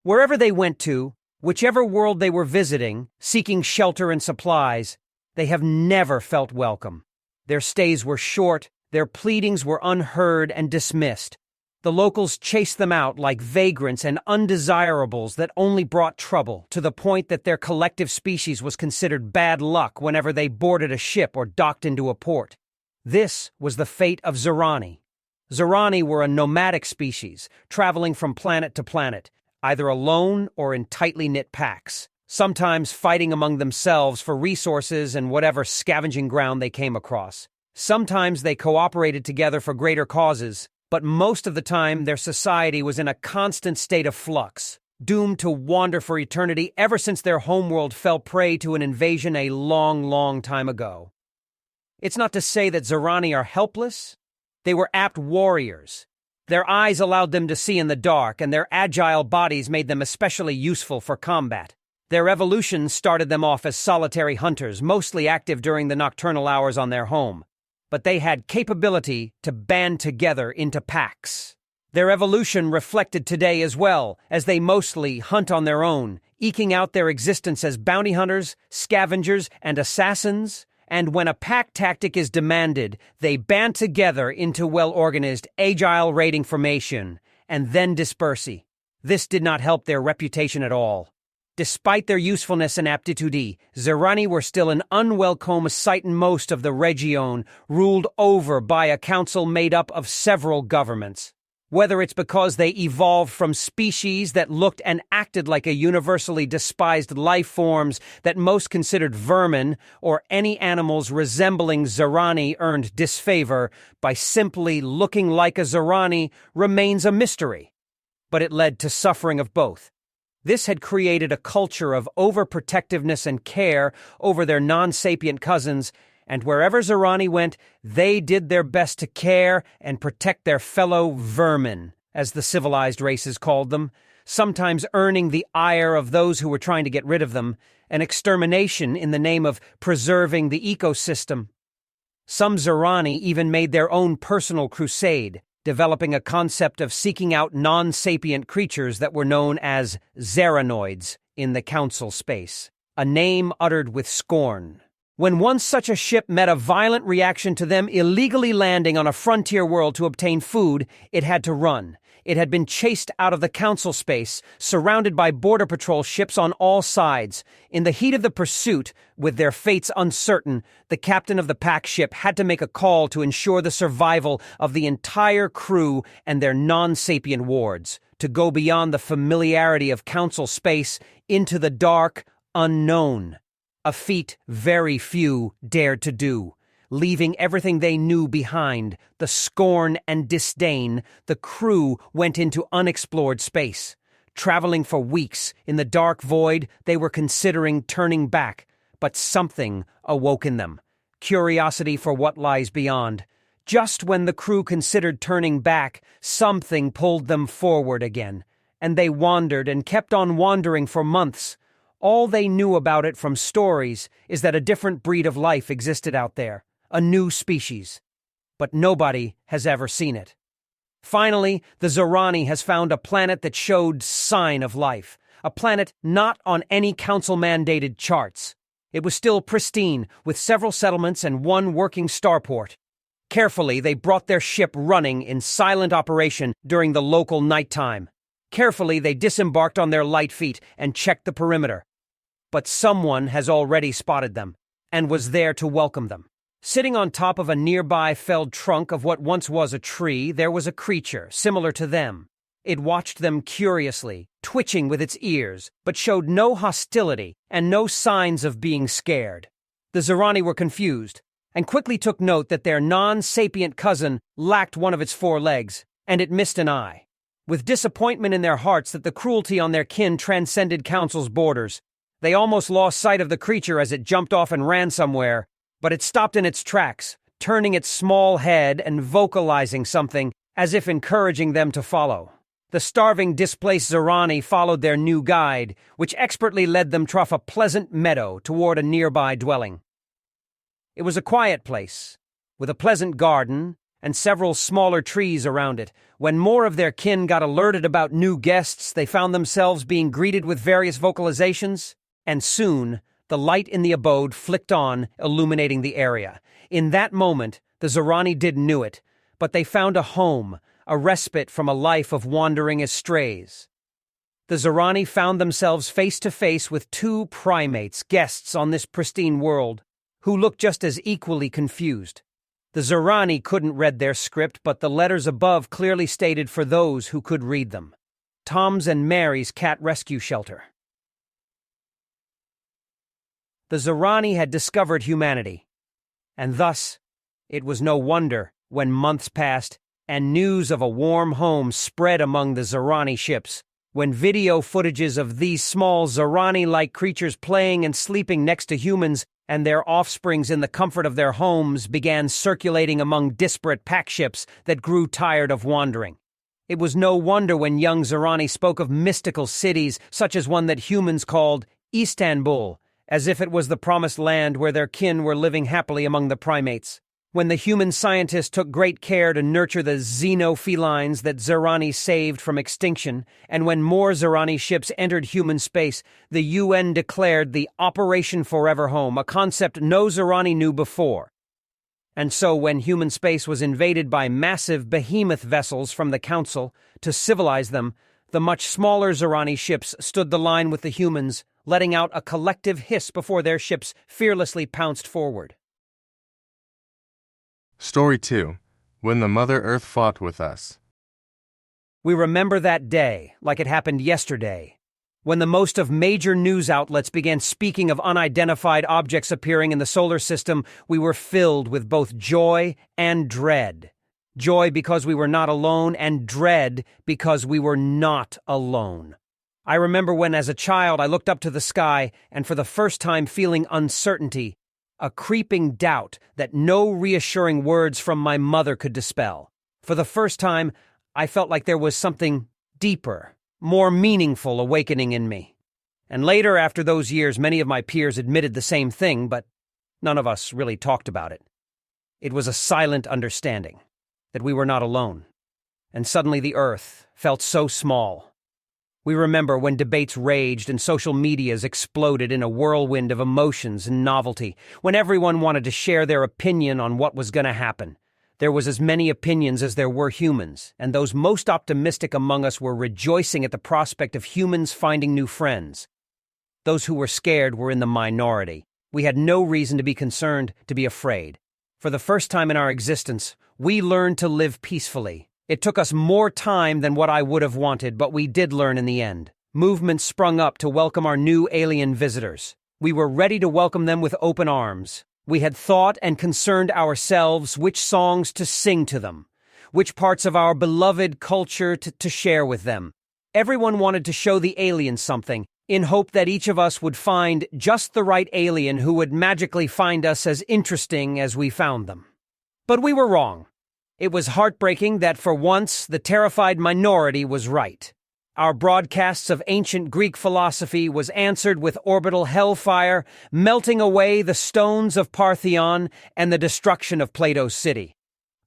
Wherever they went to, whichever world they were visiting, seeking shelter and supplies, they have never felt welcome. Their stays were short, their pleadings were unheard and dismissed. The locals chased them out like vagrants and undesirables that only brought trouble, to the point that their collective species was considered bad luck whenever they boarded a ship or docked into a port. This was the fate of Zarani. Zarani were a nomadic species, traveling from planet to planet, either alone or in tightly knit packs, sometimes fighting among themselves for resources and whatever scavenging ground they came across. Sometimes they cooperated together for greater causes, but most of the time their society was in a constant state of flux, doomed to wander for eternity ever since their homeworld fell prey to an invasion a long, long time ago. It's not to say that Zarani are helpless. They were apt warriors. Their eyes allowed them to see in the dark, and their agile bodies made them especially useful for combat. Their evolution started them off as solitary hunters, mostly active during the nocturnal hours on their home. But they had capability to band together into packs. Their evolution reflected today as well, as they mostly hunt on their own, eking out their existence as bounty hunters, scavengers, and assassins. And when a pack tactic is demanded, they band together into well-organized, agile raiding formation, and then disperse. This did not help their reputation at all. Despite their usefulness and aptitude, Zarani were still an unwelcome sight in most of the region, ruled over by a council made up of several governments. Whether it's because they evolved from species that looked and acted like a universally despised life forms that most considered vermin, or any animals resembling Zarani earned disfavor by simply looking like a Zarani, remains a mystery. But it led to suffering of both. This had created a culture of overprotectiveness and care over their non-sapient cousins, and wherever Zarani went, they did their best to care and protect their fellow vermin, as the civilized races called them, sometimes earning the ire of those who were trying to get rid of them, an extermination in the name of preserving the ecosystem. Some Zarani even made their own personal crusade, developing a concept of seeking out non-sapient creatures that were known as Zaranoids in the council space, a name uttered with scorn. When once such a ship met a violent reaction to them illegally landing on a frontier world to obtain food, it had to run. It had been chased out of the council space, surrounded by border patrol ships on all sides. In the heat of the pursuit, with their fates uncertain, the captain of the pack ship had to make a call to ensure the survival of the entire crew and their non-sapient wards, to go beyond the familiarity of council space into the dark unknown. A feat very few dared to do. Leaving everything they knew behind, the scorn and disdain, the crew went into unexplored space. Traveling for weeks in the dark void, they were considering turning back, but something awoke in them. Curiosity for what lies beyond. Just when the crew considered turning back, something pulled them forward again, and they wandered and kept on wandering for months. All they knew about it from stories is that a different breed of life existed out there, a new species. But nobody has ever seen it. Finally, the Zarani has found a planet that showed sign of life, a planet not on any council-mandated charts. It was still pristine, with several settlements and one working starport. Carefully, they brought their ship running in silent operation during the local nighttime. Carefully, they disembarked on their light feet and checked the perimeter. But someone has already spotted them, and was there to welcome them. Sitting on top of a nearby felled trunk of what once was a tree, there was a creature similar to them. It watched them curiously, twitching with its ears, but showed no hostility and no signs of being scared. The Zarani were confused, and quickly took note that their non-sapient cousin lacked one of its four legs, and it missed an eye. With disappointment in their hearts that the cruelty on their kin transcended council's borders, they almost lost sight of the creature as it jumped off and ran somewhere, but it stopped in its tracks, turning its small head and vocalizing something, as if encouraging them to follow. The starving, displaced Zarani followed their new guide, which expertly led them through a pleasant meadow toward a nearby dwelling. It was a quiet place, with a pleasant garden and several smaller trees around it. When more of their kin got alerted about new guests, they found themselves being greeted with various vocalizations, and soon the light in the abode flicked on, illuminating the area. In that moment, the Zarani didn't know it, but they found a home, a respite from a life of wandering as strays. The Zarani found themselves face to face with two primates, guests on this pristine world, who looked just as equally confused. The Zarani couldn't read their script, but the letters above clearly stated for those who could read them. Tom's and Mary's Cat Rescue Shelter. The Zarani had discovered humanity, and thus it was no wonder when months passed and news of a warm home spread among the Zarani ships, when video footages of these small Zarani-like creatures playing and sleeping next to humans and their offsprings in the comfort of their homes began circulating among disparate pack ships that grew tired of wandering. It was no wonder when young Zarani spoke of mystical cities, such as one that humans called Istanbul, as if it was the promised land where their kin were living happily among the primates. When the human scientists took great care to nurture the xenofelines that Zarani saved from extinction, and when more Zarani ships entered human space, the UN declared the Operation Forever Home, a concept no Zarani knew before. And so when human space was invaded by massive behemoth vessels from the Council to civilize them, the much smaller Zarani ships stood the line with the humans, letting out a collective hiss before their ships fearlessly pounced forward. Story 2. When the Mother Earth Fought with Us. We remember that day like it happened yesterday, when the most of major news outlets began speaking of unidentified objects appearing in the solar system. We were filled with both joy and dread. Joy because we were not alone, and dread because we were not alone. I remember when, as a child, I looked up to the sky and for the first time feeling uncertainty, a creeping doubt that no reassuring words from my mother could dispel. For the first time, I felt like there was something deeper, more meaningful awakening in me. And later, after those years, many of my peers admitted the same thing, but none of us really talked about it. It was a silent understanding that we were not alone. And suddenly the earth felt so small. We remember when debates raged and social medias exploded in a whirlwind of emotions and novelty, when everyone wanted to share their opinion on what was going to happen. There was as many opinions as there were humans, and those most optimistic among us were rejoicing at the prospect of humans finding new friends. Those who were scared were in the minority. We had no reason to be concerned, to be afraid. For the first time in our existence, we learned to live peacefully. It took us more time than what I would have wanted, but we did learn in the end. Movements sprung up to welcome our new alien visitors. We were ready to welcome them with open arms. We had thought and concerned ourselves which songs to sing to them, which parts of our beloved culture to share with them. Everyone wanted to show the aliens something, in hope that each of us would find just the right alien who would magically find us as interesting as we found them. But we were wrong. It was heartbreaking that for once the terrified minority was right. Our broadcasts of ancient Greek philosophy was answered with orbital hellfire, melting away the stones of Parthenon and the destruction of Plato's city.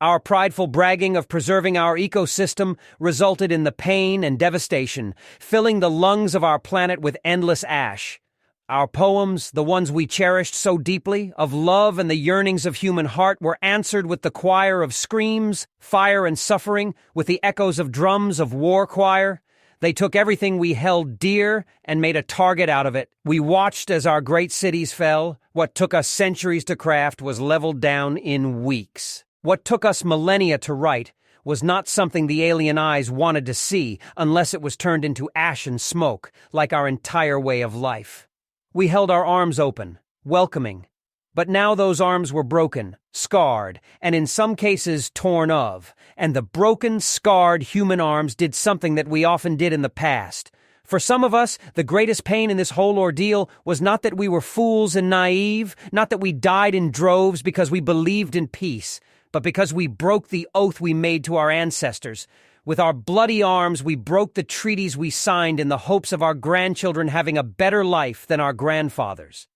Our prideful bragging of preserving our ecosystem resulted in the pain and devastation, filling the lungs of our planet with endless ash. Our poems, the ones we cherished so deeply, of love and the yearnings of human heart, were answered with the choir of screams, fire and suffering, with the echoes of drums of war choir. They took everything we held dear and made a target out of it. We watched as our great cities fell. What took us centuries to craft was leveled down in weeks. What took us millennia to write was not something the alien eyes wanted to see unless it was turned into ash and smoke, like our entire way of life. We held our arms open, welcoming. But now those arms were broken, scarred, and in some cases torn of, and the broken, scarred human arms did something that we often did in the past. For some of us, the greatest pain in this whole ordeal was not that we were fools and naive, not that we died in droves because we believed in peace, but because we broke the oath we made to our ancestors. With our bloody arms, we broke the treaties we signed in the hopes of our grandchildren having a better life than our grandfathers.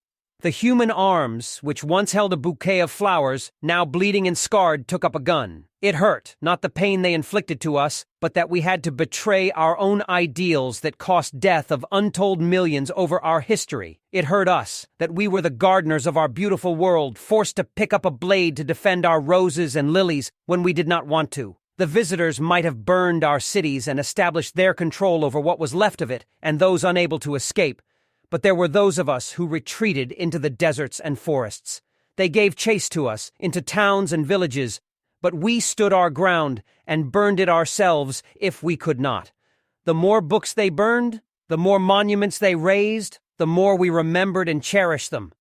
The human arms, which once held a bouquet of flowers, now bleeding and scarred, took up a gun. It hurt, not the pain they inflicted to us, but that we had to betray our own ideals that cost death of untold millions over our history. It hurt us, that we were the gardeners of our beautiful world, forced to pick up a blade to defend our roses and lilies when we did not want to. The visitors might have burned our cities and established their control over what was left of it and those unable to escape. But there were those of us who retreated into the deserts and forests. They gave chase to us, into towns and villages, but we stood our ground and burned it ourselves if we could not. The more books they burned, the more monuments they razed, the more we remembered and cherished them.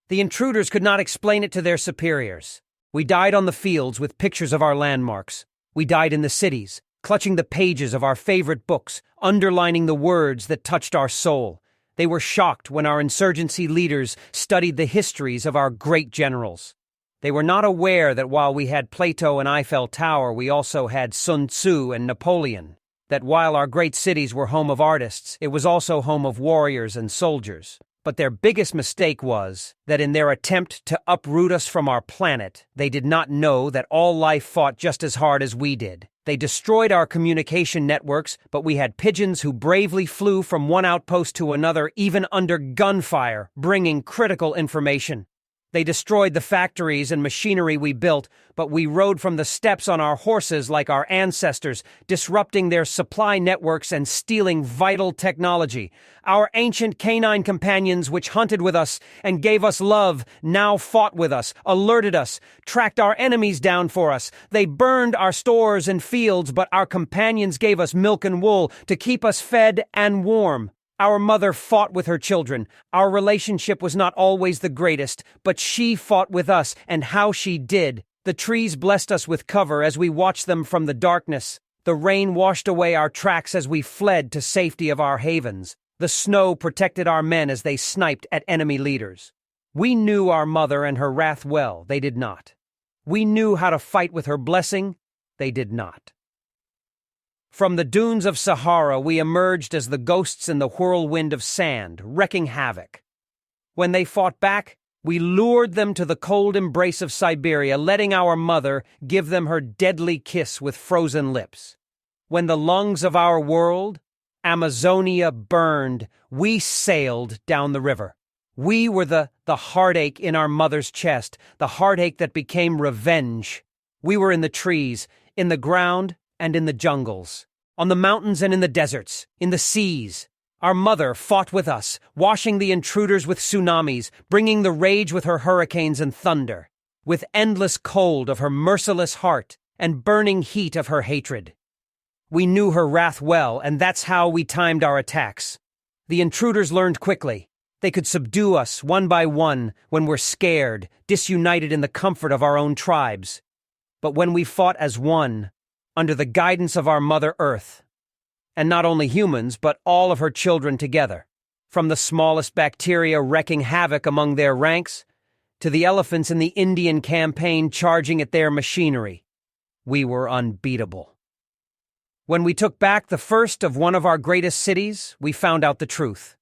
The intruders could not explain it to their superiors. We died on the fields with pictures of our landmarks. We died in the cities, clutching the pages of our favorite books, underlining the words that touched our soul. They were shocked when our insurgency leaders studied the histories of our great generals. They were not aware that while we had Plato and Eiffel Tower, we also had Sun Tzu and Napoleon. That while our great cities were home of artists, it was also home of warriors and soldiers. But their biggest mistake was that in their attempt to uproot us from our planet, they did not know that all life fought just as hard as we did. They destroyed our communication networks, but we had pigeons who bravely flew from one outpost to another, even under gunfire, bringing critical information. They destroyed the factories and machinery we built, but we rode from the steppes on our horses like our ancestors, disrupting their supply networks and stealing vital technology. Our ancient canine companions, which hunted with us and gave us love, now fought with us, alerted us, tracked our enemies down for us. They burned our stores and fields, but our companions gave us milk and wool to keep us fed and warm. Our mother fought with her children. Our relationship was not always the greatest, but she fought with us, and how she did. The trees blessed us with cover as we watched them from the darkness. The rain washed away our tracks as we fled to safety of our havens. The snow protected our men as they sniped at enemy leaders. We knew our mother and her wrath well. They did not. We knew how to fight with her blessing. They did not. From the dunes of Sahara, we emerged as the ghosts in the whirlwind of sand, wreaking havoc. When they fought back, we lured them to the cold embrace of Siberia, letting our mother give them her deadly kiss with frozen lips. When the lungs of our world, Amazonia, burned, we sailed down the river. We were the heartache in our mother's chest, the heartache that became revenge. We were in the trees, in the ground, and in the jungles, on the mountains and in the deserts, in the seas. Our mother fought with us, washing the intruders with tsunamis, bringing the rage with her hurricanes and thunder, with endless cold of her merciless heart and burning heat of her hatred. We knew her wrath well, and that's how we timed our attacks. The intruders learned quickly. They could subdue us one by one when we're scared, disunited in the comfort of our own tribes. But when we fought as one, under the guidance of our Mother Earth, and not only humans, but all of her children together, from the smallest bacteria wreaking havoc among their ranks, to the elephants in the Indian campaign charging at their machinery, we were unbeatable. When we took back the first of one of our greatest cities, we found out the truth.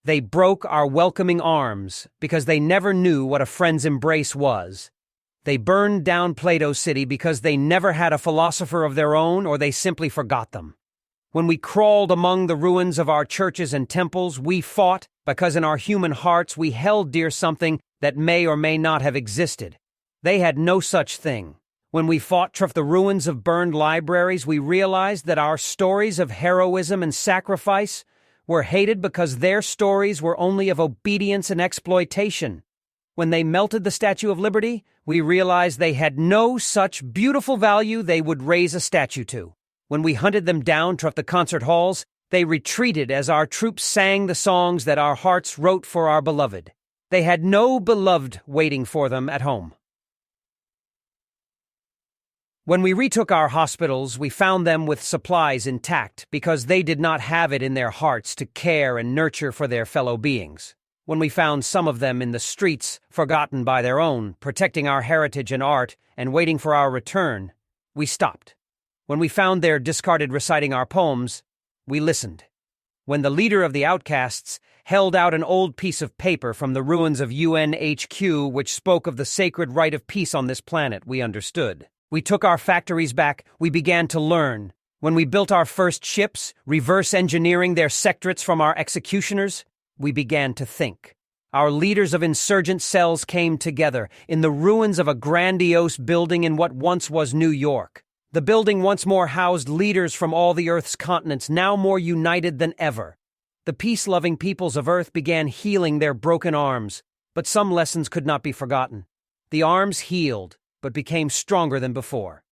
They broke our welcoming arms because they never knew what a friend's embrace was. They burned down Plato's city because they never had a philosopher of their own, or they simply forgot them. When we crawled among the ruins of our churches and temples, we fought because in our human hearts we held dear something that may or may not have existed. They had no such thing. When we fought the ruins of burned libraries, we realized that our stories of heroism and sacrifice were hated because their stories were only of obedience and exploitation. When they melted the Statue of Liberty, we realized they had no such beautiful value they would raise a statue to. When we hunted them down the concert halls, they retreated as our troops sang the songs that our hearts wrote for our beloved. They had no beloved waiting for them at home. When we retook our hospitals, we found them with supplies intact because they did not have it in their hearts to care and nurture for their fellow beings. When we found some of them in the streets, forgotten by their own, protecting our heritage and art, and waiting for our return, we stopped. When we found their discarded reciting our poems, we listened. when the leader of the outcasts held out an old piece of paper from the ruins of UNHQ which spoke of the sacred right of peace on this planet, we understood. We took our factories back, we began to learn. When we built our first ships, reverse engineering their secrets from our executioners, we began to think. Our leaders of insurgent cells came together in the ruins of a grandiose building in what once was New York. The building once more housed leaders from all the Earth's continents, now more united than ever. The peace-loving peoples of Earth began healing their broken arms, but some lessons could not be forgotten. The arms healed, but became stronger than before.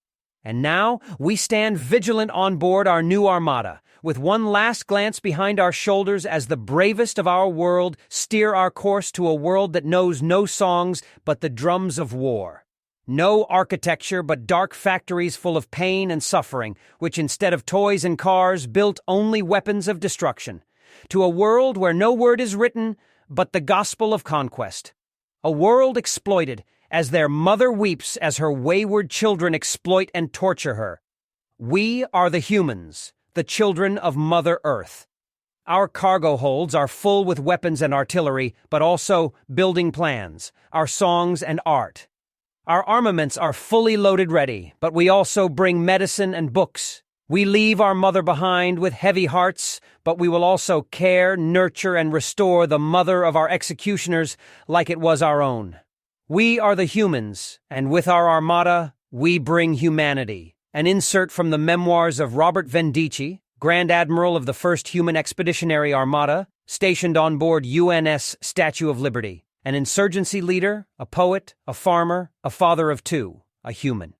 And now we stand vigilant on board our new armada, with one last glance behind our shoulders as the bravest of our world steer our course to a world that knows no songs but the drums of war. No architecture but dark factories full of pain and suffering, which instead of toys and cars built only weapons of destruction. To a world where no word is written but the gospel of conquest. A world exploited as their mother weeps as her wayward children exploit and torture her. We are the humans, the children of Mother Earth. Our cargo holds are full with weapons and artillery, but also building plans, our songs and art. Our armaments are fully loaded ready, but we also bring medicine and books. We leave our mother behind with heavy hearts, but we will also care, nurture, and restore the mother of our executioners like it was our own. We are the humans, and with our armada, we bring humanity. An insert from the memoirs of Robert Vendici, Grand Admiral of the First Human Expeditionary Armada, stationed on board UNS Statue of Liberty. An insurgency leader, a poet, a farmer, a father of two, a human.